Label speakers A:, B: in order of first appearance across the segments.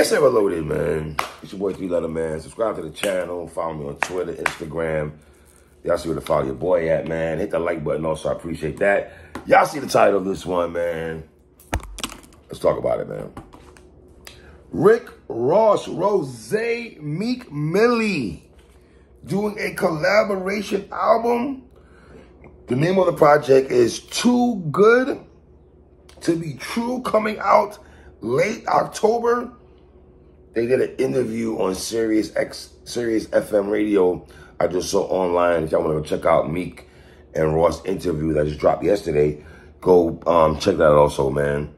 A: PSA Reloaded, man. It's your boy 3 Letter Man. Subscribe to the channel. Follow me on Twitter, Instagram. Y'all see where to follow your boy at, man. Hit the like button also. I appreciate that. Y'all see the title of this one, man. Let's talk about it, man. Rick Ross, Rose, Meek Millie doing a collaboration album. The name of the project is Too Good to Be True, coming out late October. They did an interview on Sirius FM radio. I just saw online. If y'all want to check out Meek and Ross interview that just dropped yesterday, go check that out also, man.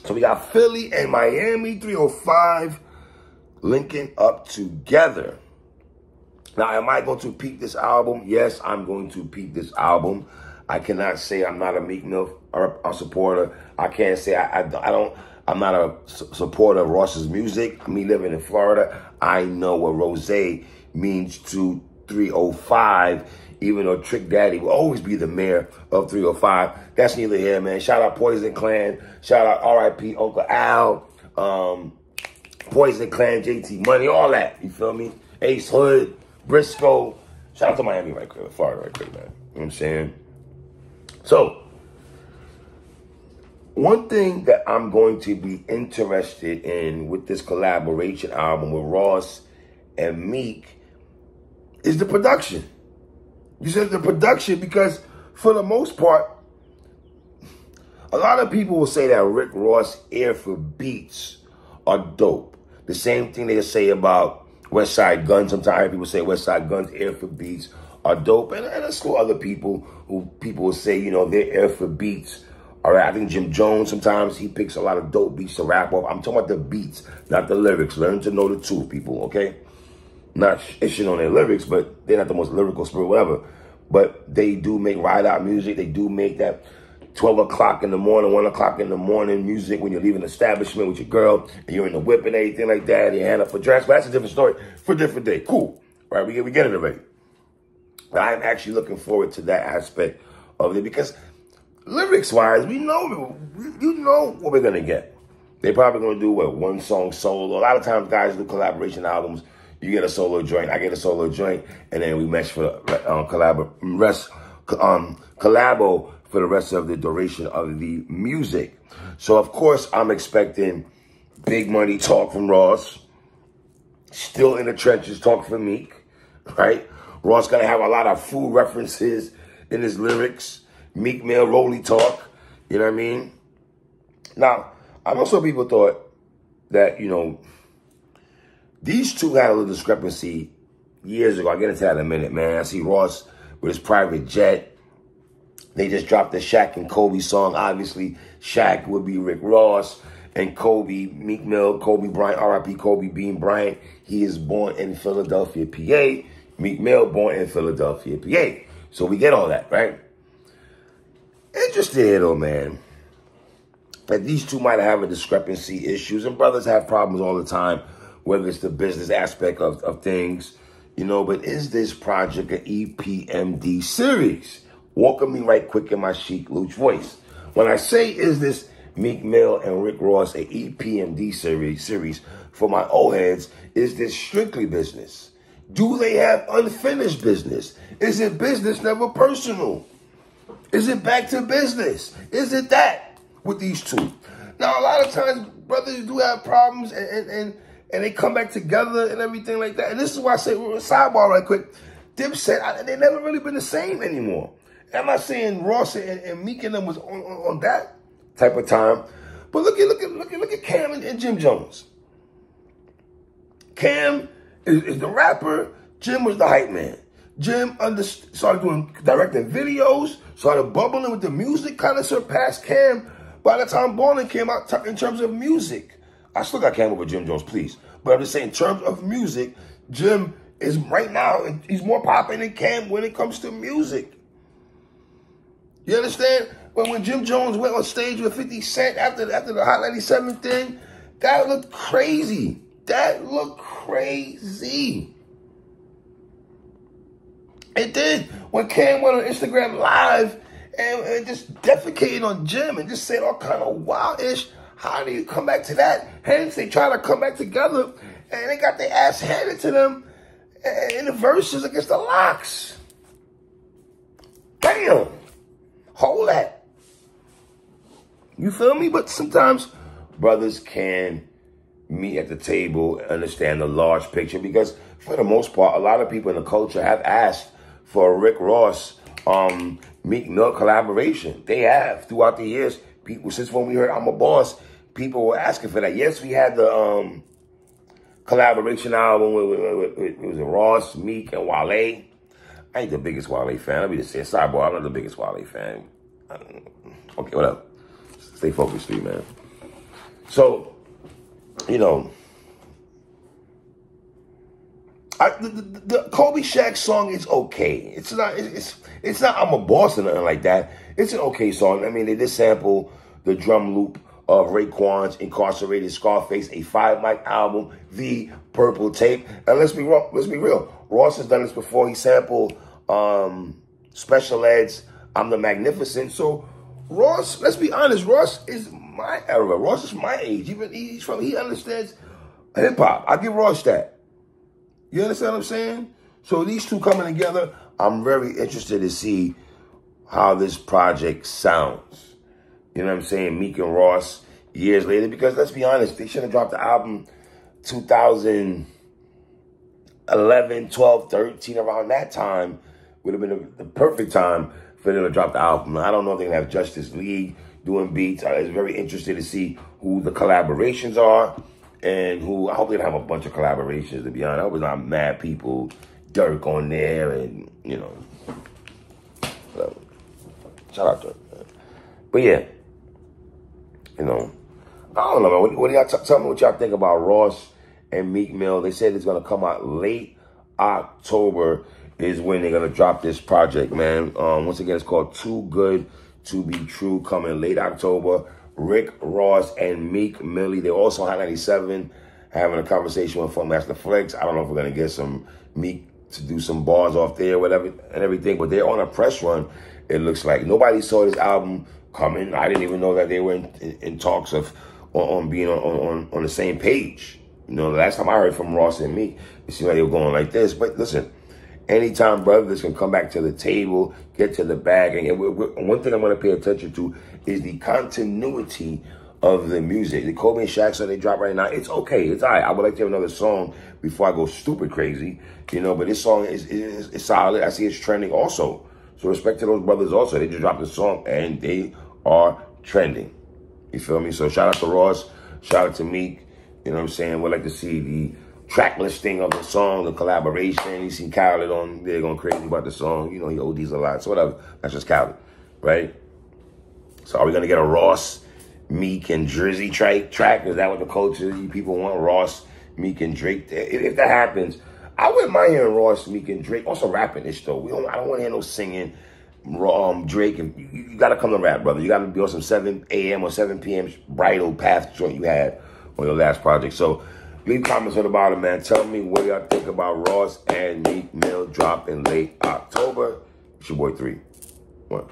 A: So we got Philly and Miami 305 linking up together. Now, am I going to peep this album? Yes, I'm going to peep this album. I cannot say I'm not a Meek Mill or a supporter. I can't say I'm not a supporter of Ross's music. Me living in Florida, I know what Rose means to 305, even though Trick Daddy will always be the mayor of 305. That's neither here, man. Shout out Poison Clan. Shout out R.I.P. Uncle Al. Poison Clan, JT Money, all that. You feel me? Ace Hood, Briscoe. Shout out to Miami right quick, Florida right quick, man. You know what I'm saying? So, one thing that I'm going to be interested in with this collaboration album with Ross and Meek is the production. You said the production because for the most part, a lot of people will say that Rick Ross ear for beats are dope. The same thing they say about West Side Gun. Sometimes people say West Side Gun's ear for beats are dope. And there's still other people who will say, you know, their ear for beats. All right, I think Jim Jones, sometimes he picks a lot of dope beats to rap off. I'm talking about the beats, not the lyrics. Learn to know the truth, people, okay? Not shit on their lyrics, but they're not the most lyrical spirit, whatever. But they do make ride-out music. They do make that 12 o'clock in the morning, 1 o'clock in the morning music when you're leaving the establishment with your girl and you're in the whip and everything like that, and your hand up for dress. But that's a different story for a different day. Cool, right? We get it already. But I'm actually looking forward to that aspect of it because lyrics-wise, you know what we're going to get. They're probably going to do, what, one song solo. A lot of times guys do collaboration albums. You get a solo joint, I get a solo joint, and then we mesh for collabo for the rest of the duration of the music. So, of course, I'm expecting big money talk from Ross. Still in the trenches talk from Meek, right? Ross going to have a lot of food references in his lyrics. Meek Mill, Rolly talk, you know what I mean? Now, I know some people thought that, you know, these two had a little discrepancy years ago. I'll get into that in a minute, man. I see Ross with his private jet. They just dropped the Shaq and Kobe song. Obviously, Shaq would be Rick Ross and Kobe, Meek Mill, Kobe Bryant, R.I.P. Kobe Bean Bryant. He is born in Philadelphia, PA. Meek Mill born in Philadelphia, PA. So we get all that, right? Interesting here, though, man, that these two might have a discrepancy issues, and brothers have problems all the time, whether it's the business aspect of things, you know, but is this project an EPMD series? Welcome me right quick in my chic Luch voice. When I say, is this Meek Mill and Rick Ross a EPMD series for my old heads, is this strictly business? Do they have unfinished business? Is it business, never personal? Is it back to business? Is it that with these two? Now, a lot of times, brothers do have problems and they come back together and everything like that. And this is why I say, sidebar right quick, Dipset, they never really been the same anymore. And I'm not saying Ross and Meek and them was on that type of time. But look at Cam and Jim Jones. Cam is the rapper. Jim was the hype man. Jim started directing videos, started bubbling with the music, kind of surpassed Cam by the time Ballin' came out in terms of music. I still got Cam over Jim Jones, please. But I'm just saying, in terms of music, Jim is right now, he's more popping than Cam when it comes to music. You understand? When Jim Jones went on stage with 50 Cent after the Hot 97 thing, that looked crazy. That looked crazy. It did. When Cam went on Instagram Live and just defecated on Jim and just said all kind of wildish, how do you come back to that? Hence, they try to come back together, and they got their ass handed to them in the verses against the Locks. Damn. Hold that. You feel me? But sometimes brothers can meet at the table, understand the large picture, because for the most part, a lot of people in the culture have asked for a Rick Ross, Meek Mill collaboration. They have throughout the years. People, since when we heard I'm a Boss, people were asking for that. Yes, we had the collaboration album with was it Ross, Meek, and Wale. I ain't the biggest Wale fan. Let me just say, sidebar, I'm not the biggest Wale fan. Okay, whatever. Stay focused, Street, man. So, you know, the Kobe Shaq song is okay. It's not I'm a Boss or nothing like that. It's an okay song. I mean, they did sample the drum loop of Raekwon's Incarcerated Scarface, a 5-mic album, The Purple Tape. And let's be real. Ross has done this before. He sampled Special Ed's I'm the Magnificent. So Ross, let's be honest, Ross is my era. Ross is my age. He understands hip hop. I give Ross that. You understand what I'm saying? So these two coming together, I'm very interested to see how this project sounds. You know what I'm saying? Meek and Ross years later, because let's be honest, they should have dropped the album 2011, 12, 13, around that time would have been the perfect time for them to drop the album. I don't know if they're going to have Justice League doing beats. I was very interested to see who the collaborations are and who, I hope they don't have a bunch of collaborations, to be honest. I hope it's not Mad People, Dirk on there, and, you know, shout out to Dirk. But yeah, you know, I don't know, man. What do y'all tell me what y'all think about Ross and Meek Mill? They said it's going to come out late October is when they're going to drop this project, man. Once again, it's called Too Good to Be True, coming late October. Rick Ross and Meek Millie. They also Hot 97 having a conversation with Funkmaster Flex. I don't know if we're going to get some Meek to do some bars off there, whatever, and everything, but they're on a press run, it looks like. Nobody saw this album coming. I didn't even know that they were in talks of on being on the same page. You know, the last time I heard from Ross and Meek, it seemed like they were going like this. But listen, anytime brothers can come back to the table, get to the bag, and one thing I'm going to pay attention to is the continuity of the music. The Kobe and Shaq song they drop right now, it's okay. It's all right. I would like to have another song before I go stupid crazy, you know, but this song is solid. I see it's trending also. So respect to those brothers also. They just dropped a song and they are trending. You feel me? So shout out to Ross. Shout out to Meek. You know what I'm saying? We'd like to see the track listing of the song, the collaboration. You see Khaled on there going crazy about the song. You know, he ODs a lot. So whatever. That's just Khaled, right? So are we going to get a Ross, Meek, and Drizzy track? Is that what the culture, you people want? Ross, Meek, and Drake? If that happens, I wouldn't mind hearing Ross, Meek, and Drake. Also rapping this, though. I don't want to hear no singing. Drake, and you got to come to rap, brother. You got to be on some 7 a.m. or 7 p.m. bridal path joint you had on your last project. So leave comments on the bottom, man. Tell me what y'all think about Ross and Meek Mill dropping late October. It's your boy 3. 1.